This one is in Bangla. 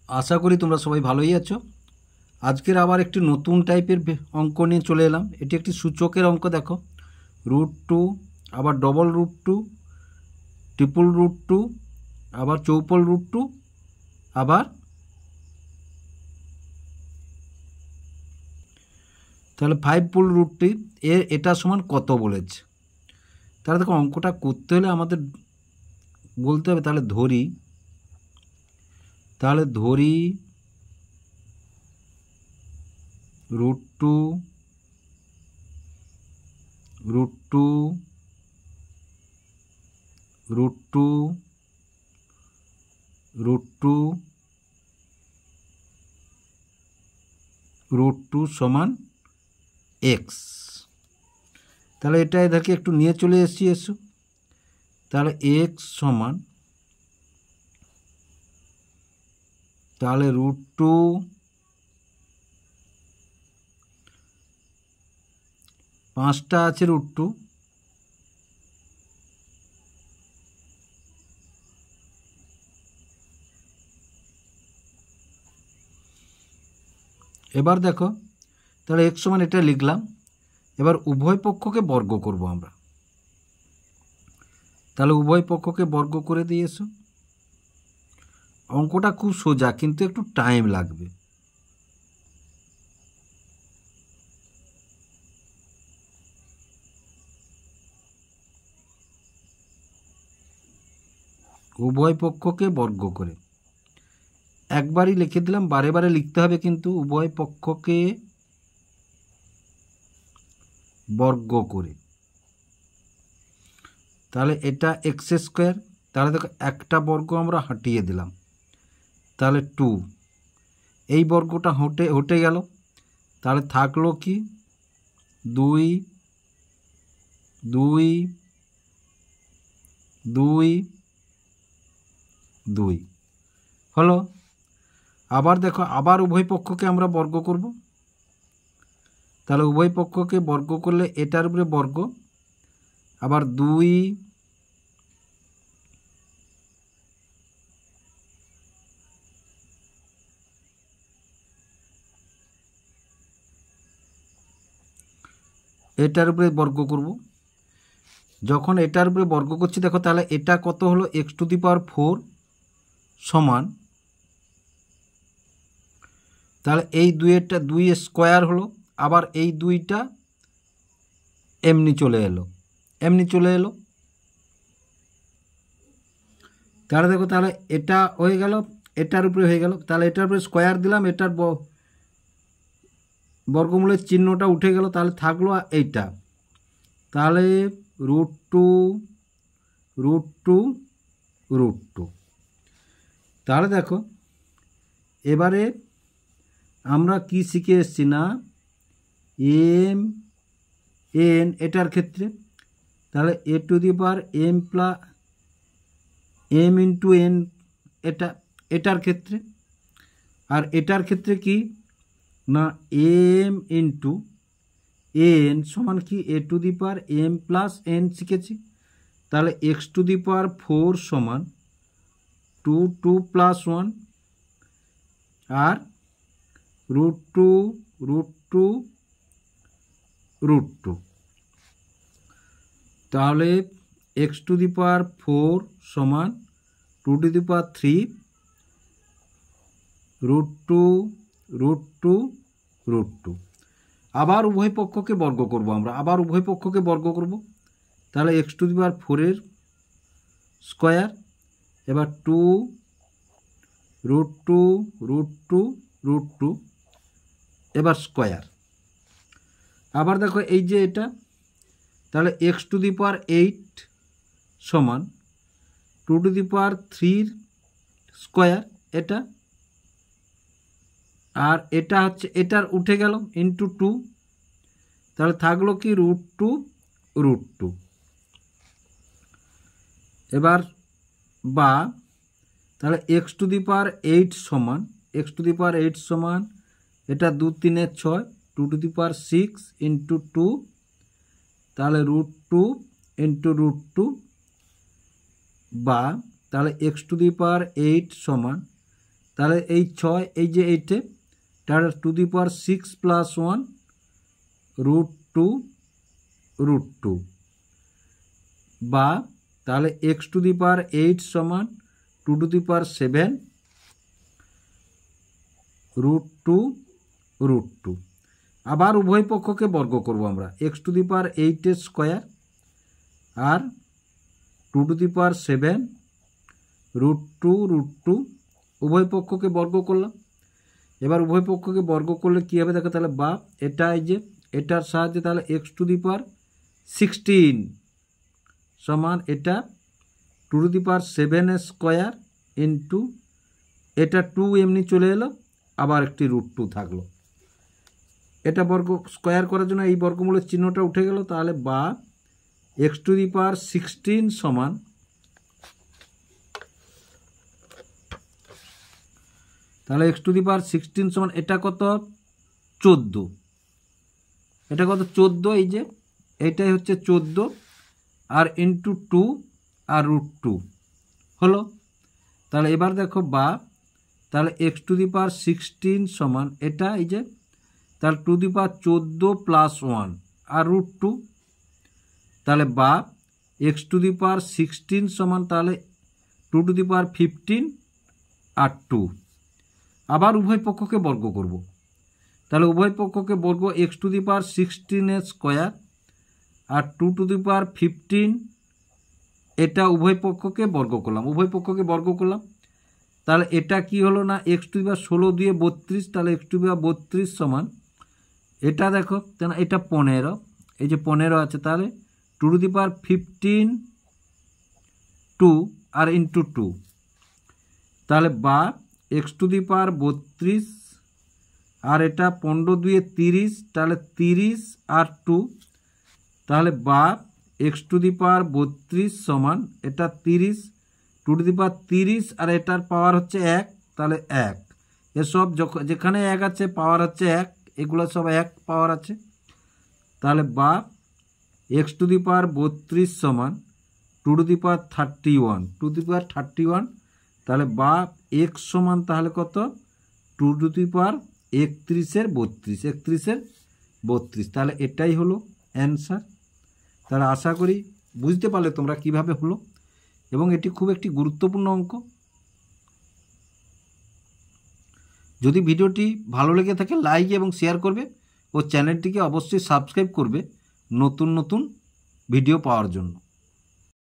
আশা করি তোমরা সবাই ভালোই আছো। আজকের আবার একটি নতুন টাইপের অঙ্ক নিয়ে চলে এলাম। এটি একটি সূচকের অঙ্ক। দেখো, √2, আবার √2, √2, আবার √2, আবার তাহলে 5√3 এটা সমান কত বলেছে। তাহলে দেখো, অঙ্কটা করতে হলে আমাদের বলতে হবে, তাহলে ধরি √2, √2, √2, √2, √2 সমান এক্স। তাহলে এটা এদেরকে একটু নিয়ে চলে এসো। তাহলে এক্স সমান, তাহলে √2, 5টা আছে √2, এবার দেখো, তাহলে এক্স সমান এটা লিখলাম। এবার উভয় পক্ষকে বর্গ করব আমরা। তাহলে উভয় পক্ষকে বর্গ করে দিয়েছো। অঙ্কটা খুব সোজা, কিন্তু একটু টাইম লাগবে। উভয় পক্ষকে বর্গ করে একবারই লিখে দিলাম, বারে বারে লিখতে হবে কিন্তু। উভয় পক্ষকে বর্গ করে, তাহলে এটা x²। তাহলে দেখো, একটা বর্গ আমরা হটিয়ে দিলাম, তাহলে 2। এই বর্গটা হটে গেল, তাহলে থাকলো কি 2, 2, 2, 2 হলো। আবার দেখো, আবার উভয় পক্ষকে আমরা বর্গ করব। তাহলে উভয় পক্ষকে বর্গ করলে এটার উপরে বর্গ, আবার 2, এটার উপরে বর্গ করব। যখন এটার উপরে বর্গ করছি, দেখো তাহলে এটা কত হলো, x⁴ সমান, তাহলে এই 2 হলো। আবার এই 2টা এমনি চলে এলো। তাহলে দেখো, তাহলে এটা হয়ে গেল, এটার উপরে হয়ে গেল। তাহলে এটার উপরে স্কোয়ার দিলাম, এটার বর্গমূলের চিহ্নটা উঠে গেল। তাহলে থাকলো এইটা। তাহলে √2, √2, √2। তাহলে দেখো, এবারে আমরা কি শিখে এসছি না, m n এটার ক্ষেত্রে, তাহলে m × n এটার ক্ষেত্রে। আর এটার ক্ষেত্রে কি না, m × n সমান কি a⁴m + n শিখেছি। তাহলে x⁴ সমান 2, 2 + 1, আর √2, √2, √2। তাহলে x⁴ সমান 2⁵, √2, √2, √2। আবার উভয় পক্ষকে বর্গ করব আমরা। তাহলে x⁴ স্কোয়ার, এবার 2, √2, √2, √2, এবার স্কোয়ার। আবার দেখো, এই যে এটা, তাহলে x⁴ সমান 2⁵ স্কোয়ার এটা, আর এটা হচ্ছে এটার উঠে গেল × 2। তাহলে থাকলো কি √2, √2। এবার বা, তাহলে x⁴ সমান, এটা 2, 3, 6, 2⁶ × 2, তাহলে √2 × √2, বা তাহলে x⁴ সমান তাহলে এই 6 এই যে এইটে তাহলে টু দি পাওয়ার 6 + 1 √2 বা তাহলে x টু দি পাওয়ার 8 সমান 2 টু দি পাওয়ার 7 √2 আবার উভয় পক্ষকে বর্গ করব আমরা x টু দি পাওয়ার 8 এর স্কয়ার আর 2 টু দি পাওয়ার 7 √2 উভয় পক্ষকে বর্গ করলাম। এবার উভয় পক্ষকে বর্গ করলে কী হবে দেখো, তাহলে বা এটা এই যে এটার সাহায্যে তাহলে x টু দি পাওয়ার 16 সমান এটা 2 টু দি পাওয়ার 7 এর স্কয়ার ইন্টু এটা 2 এমনি চলে এলো, আবার একটি √2 থাকলো। এটা বর্গ স্কয়ার করার জন্য এই বর্গমূলের চিহ্নটা উঠে গেল। তাহলে বা x টু দি পাওয়ার 16 সমান তাহলে x টু দি পাওয়ার 16 সমান এটা কত 14, এটা কত 14, এই যে এইটাই হচ্ছে 14 আর ইন্টু 2 আর √2 হলো। তাহলে এবার দেখো বা তাহলে x টু দি পাওয়ার 16 সমান এটা এই যে তাহলে টু দি পাওয়ার 14 + 1 আর √2, তাহলে বা x টু দি পাওয়ার 16 সমান তাহলে 2 টু দি পাওয়ার 15 আর 2। আবার উভয় পক্ষকে বর্গ করব, তাহলে উভয় পক্ষকে বর্গ x টু দি পাওয়ার 16 এর স্কয়ার আর 2 টু দি পাওয়ার 15, এটা উভয় পক্ষকে বর্গ করলাম, উভয় পক্ষকে বর্গ করলাম। তাহলে এটা কি হলো না x টু দি পাওয়ার 16 দিয়ে 32, তাহলে x টু দি পাওয়ার 32 সমান এটা দেখো তাহলে এটা 15, এই যে 15 আছে, তাহলে 2 to the power 15 2 R into 2, তাহলে বা x টু দি পাওয়ার 32 আর এটা 15 2 30, তাহলে 30 আর 2, তাহলে বা x টু দি পাওয়ার 32 সমান এটা 30 2 টু দি পাওয়ার 30 আর এটার পাওয়ার হচ্ছে 1, তাহলে 1, এসব যেখানে 1 আছে পাওয়ার হচ্ছে 1, এগুলো সব 1 পাওয়ার আছে। তাহলে বা x টু দি পাওয়ার 32 সমান 2 to the power 31, 2 to the পাওয়ার 31, তাহলে বা x সমান তাহলে কত 2 টু দি পাওয়ার 31 তাহলে এটাই হলো অ্যান্সার। তাহলে আশা করি বুঝতে পারলে তোমরা কিভাবে হলো, এবং এটি খুব একটি গুরুত্বপূর্ণ অঙ্ক। যদি ভিডিওটি ভালো লেগে থাকে লাইক এবং শেয়ার করবে ও চ্যানেলটিকে অবশ্যই সাবস্ক্রাইব করবে নতুন নতুন ভিডিও পাওয়ার জন্য।